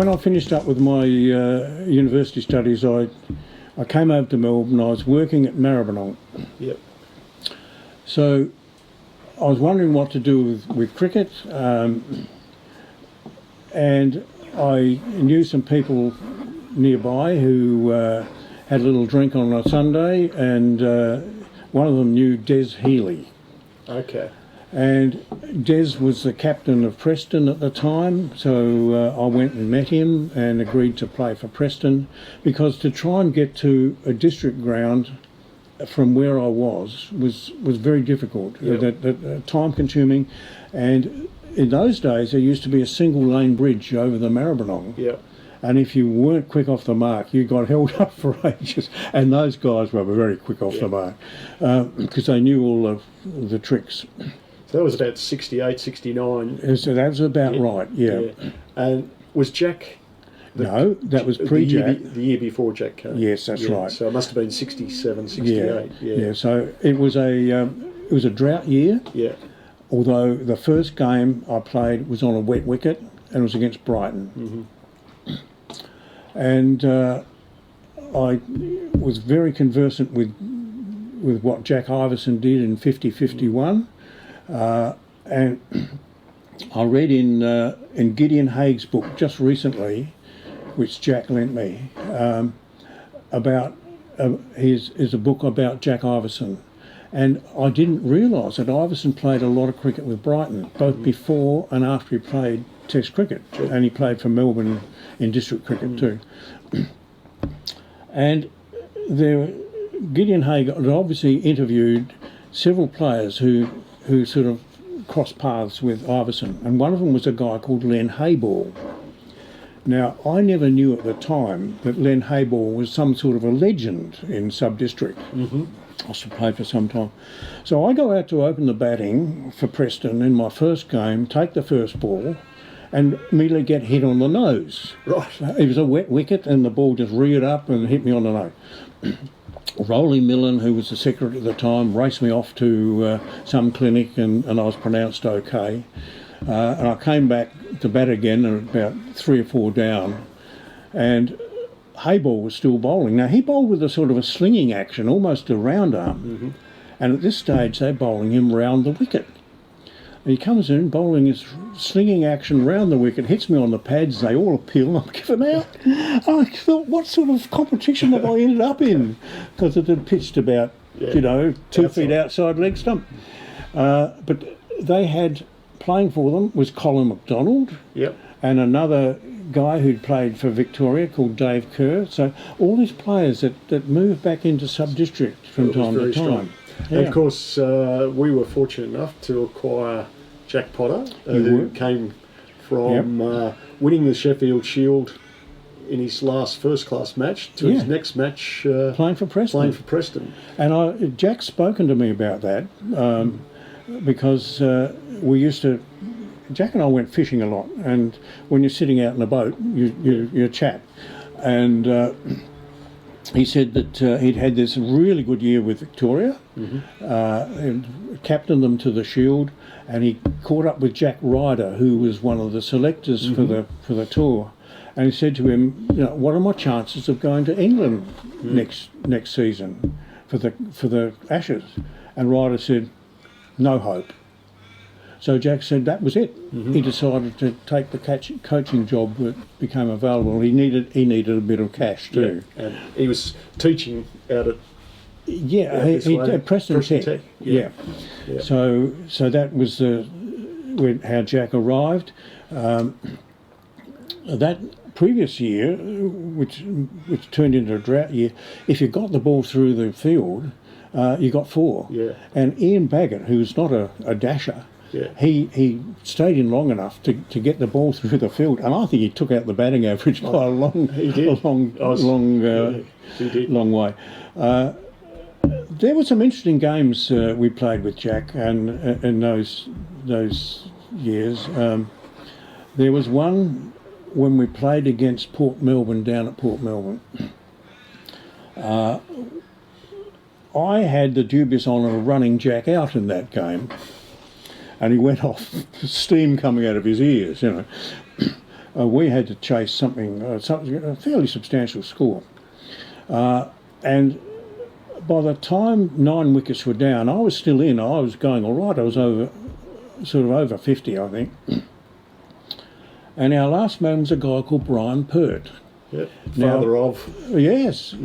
when I finished up with my university studies, I came over to Melbourne. I was working at Maribyrnong. Yep. So I was wondering what to do with cricket, and I knew some people nearby who had a little drink on a Sunday, and one of them knew Healey. Okay. And Des was the captain of Preston at the time, so I went and met him and agreed to play for Preston, because to try and get to a district ground from where I was very difficult, Yep. time consuming, and in those days there used to be a single lane bridge over the Maribyrnong. Yeah. And if you weren't quick off the mark, you got held up for ages. And those guys were very quick off the mark because they knew all of the tricks. So that was about 68, 69. So that was about right, yeah. And was Jack... No, that was pre-Jack. The year before Jack came. Yes, that's right. So it must have been 67, 68. Yeah. So it was a drought year. Yeah. Although the first game I played was on a wet wicket and it was against Brighton. Mm-hmm. And I was very conversant with what Jack Iverson did in 50-51, and I read in Gideon Haig's book just recently, which Jack lent me, about is a book about Jack Iverson. And I didn't realise that Iverson played a lot of cricket with Brighton, both before and after he played Test cricket, and he played for Melbourne in district cricket too. And Gideon Haig had obviously interviewed several players who sort of crossed paths with Iverson, and one of them was a guy called Len Hayball. Now, I never knew at the time that Len Hayball was some sort of a legend in sub-district. Mm-hmm. I must have played for some time. So I go out to open the batting for Preston in my first game, take the first ball, and immediately get hit on the nose. Right. It was a wet wicket and the ball just reared up and hit me on the nose. Rolly Millen, who was the secretary at the time, raced me off to some clinic and I was pronounced okay. And I came back to bat again at about 3 or 4 down, and Hayball was still bowling. Now, he bowled with a sort of a slinging action, almost a round arm. And at this stage, they're bowling him round the wicket. And he comes in, bowling his slinging action round the wicket, hits me on the pads, they all appeal, and I'm given out. I thought, what sort of competition have I ended up in? Because it had pitched about, 2 feet outside leg stump. But they had, playing for them was Colin McDonald. Yep. And another guy who'd played for Victoria called Dave Kerr. So all these players that moved back into sub-district from time to time. Strong. And of course, we were fortunate enough to acquire Jack Potter, who came from winning the Sheffield Shield in his last first-class match to his next match playing for Preston. And Jack's spoken to me about that because we used to. Jack and I went fishing a lot, and when you're sitting out in a boat, you chat, and he said that he'd had this really good year with Victoria, and captained them to the Shield, and he caught up with Jack Ryder, who was one of the selectors for the tour, and he said to him, what are my chances of going to England next season for the Ashes? And Ryder said, no hope. So Jack said that was it. He decided to take the coaching job that became available. He needed a bit of cash too. Yeah. And he was teaching out at at Preston Tech. Yeah. So that was how Jack arrived. That previous year, which turned into a drought year, if you got the ball through the field, you got 4. Yeah. And Ian Baggott, who's not a dasher. Yeah. He stayed in long enough to get the ball through the field, and I think he took out the batting average by a long way. There were some interesting games we played with Jack, and in those years, there was one when we played against Port Melbourne down at Port Melbourne. I had the dubious honour of running Jack out in that game. And he went off, steam coming out of his ears, we had to chase something, a fairly substantial score. And by the time 9 wickets were down, I was still in. I was going all right. I was over 50, I think. And our last man was a guy called Pert. Yeah, father of. Yes,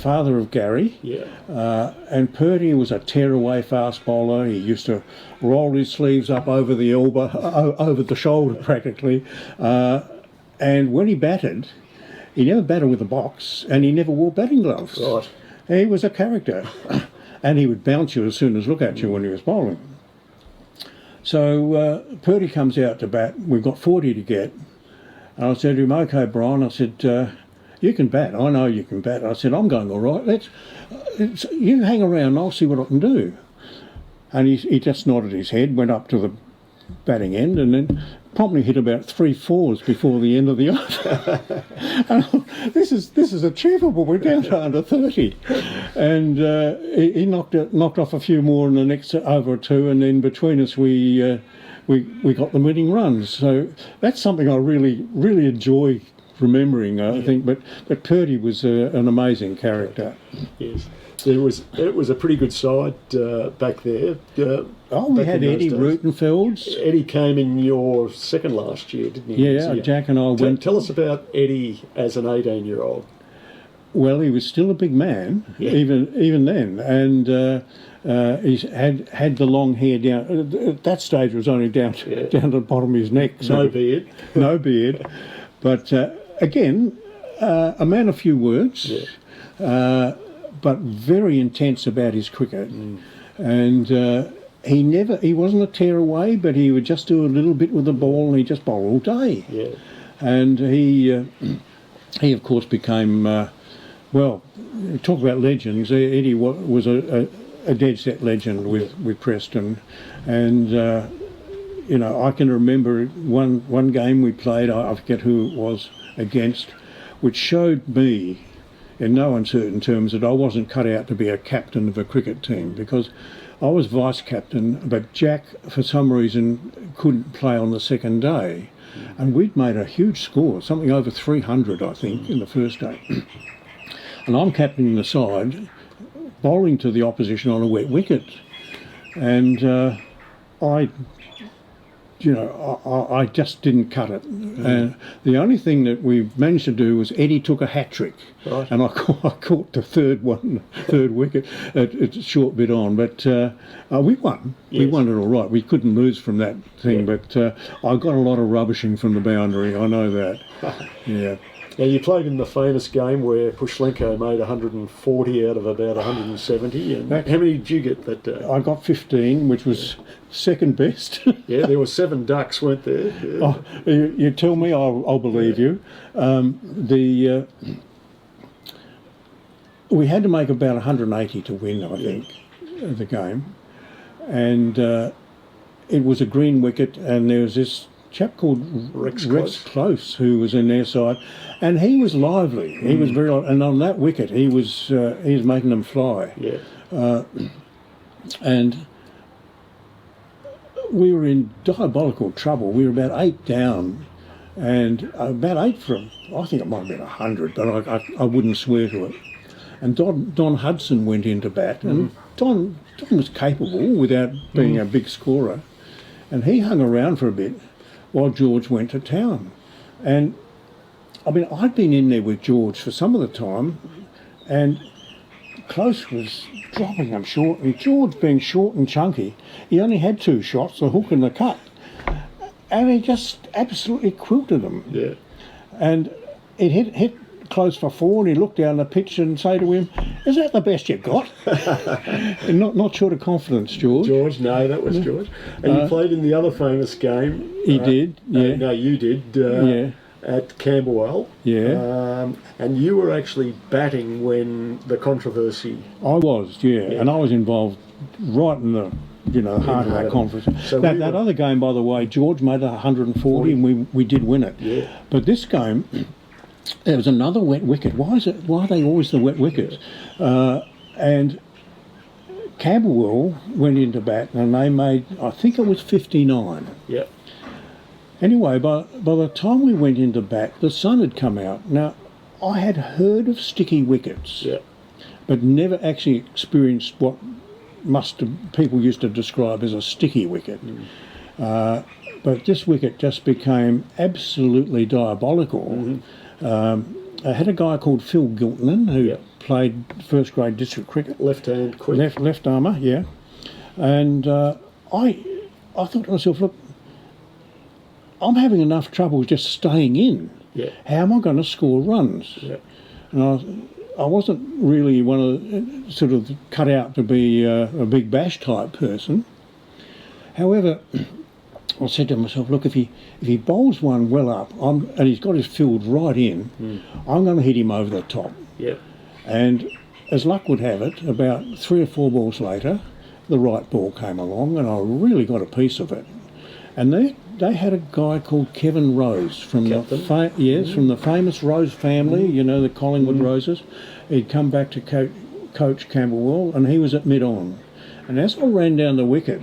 father of Gary. Yeah. And Purdy was a tearaway fast bowler. He used to roll his sleeves up over the elbow, over the shoulder practically. And when he batted, he never batted with a box, and he never wore batting gloves. Right. He was a character. And he would bounce you as soon as look at you when he was bowling. So Purdy comes out to bat. We've got 40 to get. And I said to him, "OK, Brian," I said, "you can bat. I know you can bat." I said, "I'm going all right. You hang around and I'll see what I can do." And he just nodded his head, went up to the batting end, and then promptly hit about 3 fours before the end of the over. And this is achievable. We're down to under 30. And he knocked off a few more in the next over or two, and then between us we got the winning runs. So that's something I really enjoy remembering, I think. But Purdy was an amazing character. Yes. It was a pretty good side back there. We had Eddie Ruttenfelds. Eddie came in your second last year, didn't he? Yeah, Jack and I went. Tell us about Eddie as an 18-year-old. Well, he was still a big man, even then, and he had the long hair down. At that stage, it was only down to the bottom of his neck. So No beard. No beard. But again, a man of few words. Yeah. But very intense about his cricket, and he wasn't a tearaway, but he would just do a little bit with the ball, and he just bowled all day. Yeah. And he of course became talk about legends. Eddie was a dead set legend with Preston, and I can remember one game we played. I forget who it was against, which showed me, in no uncertain terms, that I wasn't cut out to be a captain of a cricket team, because I was vice captain, but Jack, for some reason, couldn't play on the second day. And we'd made a huge score, something over 300, I think, in the first day. And I'm captaining the side, bowling to the opposition on a wet wicket. And I just didn't cut it. And the only thing that we managed to do was Eddie took a hat trick, right. And I caught the third wicket. It's a short bit on, but we won. Yes. We won it all right. We couldn't lose from that thing, but I got a lot of rubbishing from the boundary. I know that. Yeah. Now, you played in the famous game where Puchlenko made 140 out of about 170. And how many did you get that day? I got 15, which was second best. Yeah, there were 7 ducks, weren't there? Yeah. Oh, you tell me, I'll believe you. We had to make about 180 to win, I think, the game. And it was a green wicket, and there was this chap called Rex Close, who was in their side, and he was lively. He was very lively, and on that wicket he was making them fly. Yeah. And we were in diabolical trouble. We were about 8 down, and about 8 from, I think it might have been 100, but I wouldn't swear to it. And Don Hudson went into bat, and Don was capable without being a big scorer, and he hung around for a bit while George went to town. And I mean, I'd been in there with George for some of the time, and Close was dropping him short, and George, being short and chunky, he only had 2 shots, the hook and the cut, and he just absolutely quilted them. Yeah. And it hit Close for 4, and he looked down the pitch and say to him, "Is that the best you've got?" And not short of confidence, George. No, that was George. And you played in the other famous game. He did, yeah. No, you did. At Camberwell. Yeah. And you were actually batting when the controversy... I was, yeah. And I was involved right in the heart of that controversy. So that other game, by the way, George made 140 and we did win it. Yeah. But this game, there was another wet wicket. Why are they always the wet wickets? And Camberwell went into bat and they made, I think it was 59. Yeah. Anyway, by the time we went into bat, the sun had come out. Now, I had heard of sticky wickets, Yeah. but never actually experienced what people used to describe as a sticky wicket. But this wicket just became absolutely diabolical. I had a guy called Phil Giltonen who played first grade district cricket. Left hand quick. Left armour, yeah. And I thought to myself, look, I'm having enough trouble just staying in. Yeah. How am I going to score runs? Yeah. And I wasn't really one of the sort of cut out to be a big bash type person. However, I said to myself, look, if he bowls one well up, and he's got his field right in, I'm going to hit him over the top. Yeah. And as luck would have it, about 3 or 4 balls later, the right ball came along, and I really got a piece of it. And they had a guy called Kevin Rose from from the famous Rose family, you know, the Collingwood Roses. He'd come back to coach Camberwell, and he was at mid-on. And as I ran down the wicket,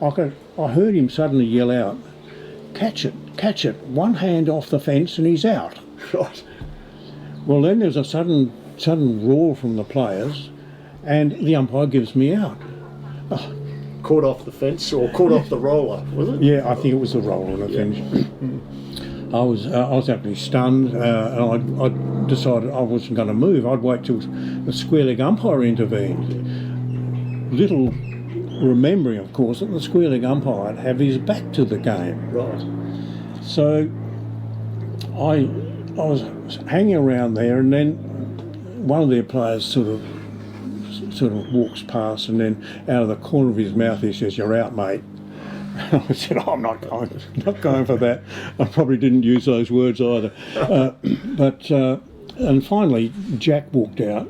I heard him suddenly yell out, catch it, one hand off the fence and he's out. Right. Well, then there's a sudden roar from the players, and the umpire gives me out. Caught off the fence or caught off the roller, was it? Yeah, I think it was the roller that finished. I was absolutely stunned, and I decided I wasn't going to move. I'd wait till the square leg umpire intervened. Little remembering, of course, that the square leg umpire would have his back to the game. Right. So I was hanging around there, and then one of their players sort of walks past, and then out of the corner of his mouth he says, "You're out, mate." I said, "I'm not going for that." I probably didn't use those words either. And finally Jack walked out.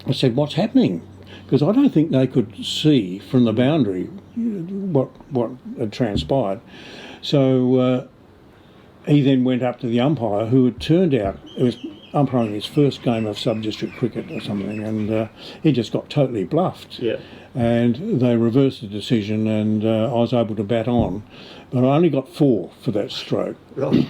I said, "What's happening?" Because I don't think they could see from the boundary what had transpired. So he then went up to the umpire, who had turned out, it was umpiring his first game of sub-district cricket or something, and he just got totally bluffed. Yeah. And they reversed the decision, and I was able to bat on, but I only got 4 for that stroke. Right.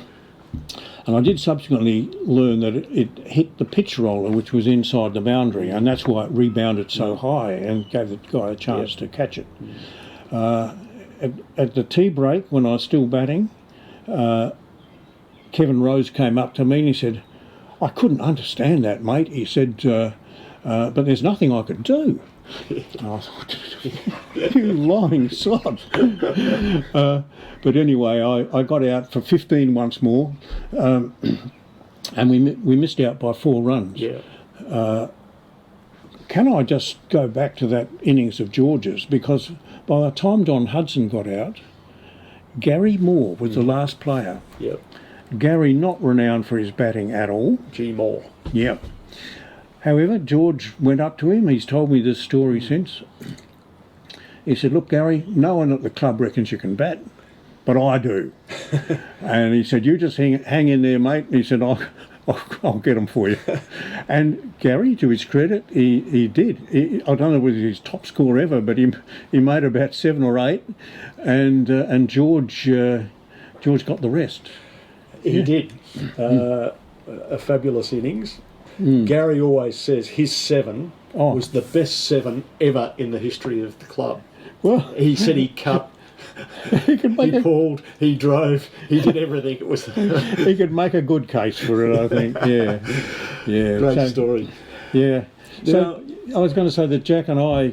And I did subsequently learn that it hit the pitch roller, which was inside the boundary, and that's why it rebounded so high and gave the guy a chance to catch it. At the tea break, when I was still batting, Kevin Rose came up to me and he said, "I couldn't understand that, mate." He said, "But there's nothing I could do." And I thought, "You lying sod." But anyway, I got out for 15 once more, and we missed out by 4 runs. Yeah. Can I just go back to that innings of George's? Because by the time Don Hudson got out, Gary Moore was the last player. Yep. Gary not renowned for his batting at all. G. Moore. Yeah. However, George went up to him. He's told me this story since. He said, "Look, Gary, no one at the club reckons you can bat, but I do." And he said, "You just hang in there, mate." And he said, I'll get them for you." And Gary, to his credit, he did. I don't know whether he's top scorer ever, but he made about 7 or 8, and George got the rest. He did. A fabulous innings. Gary always says his 7 was the best 7 ever in the history of the club. Well, he said he cut, he pulled, he drove, he did everything. It was he could make a good case for it, I think. Yeah, yeah. Great story. Yeah. So I was going to say that Jack and I,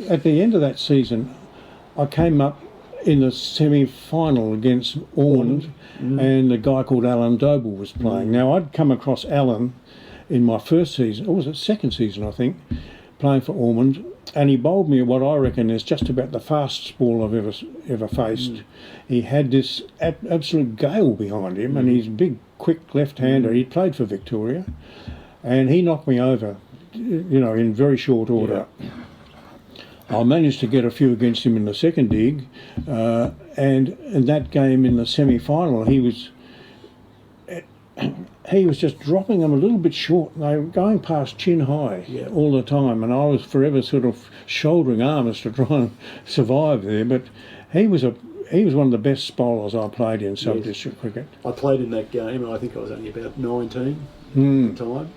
at the end of that season, I came up in the semi-final against Ormond, and a guy called Alan Doble was playing. Now, I'd come across Alan in my first season, or was it second season, I think, playing for Ormond, and he bowled me what I reckon is just about the fastest ball I've ever faced. He had this absolute gale behind him, and he's a big, quick left-hander. He'd played for Victoria, and he knocked me over, in very short order. Yeah. I managed to get a few against him in the second dig, and in that game in the semi-final, he was just dropping them a little bit short. They were going past chin high all the time, and I was forever sort of shouldering arms to try and survive there. But he was he was one of the best bowlers I played in sub-district cricket. I played in that game, and I think I was only about 19 Mm. at the time.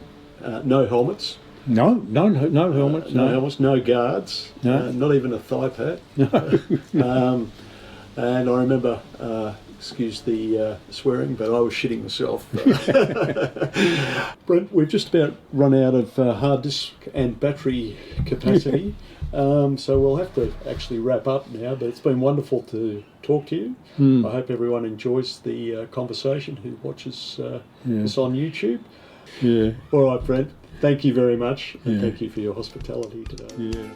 No helmets. No helmets. No helmets, no guards, No. not even a thigh pad. And I remember, excuse the swearing, but I was shitting myself. Brent, we've just about run out of hard disk and battery capacity, so we'll have to actually wrap up now, but it's been wonderful to talk to you. I hope everyone enjoys the conversation who watches this on YouTube. Yeah. All right, Brent. Thank you very much, and thank you for your hospitality today. Yeah.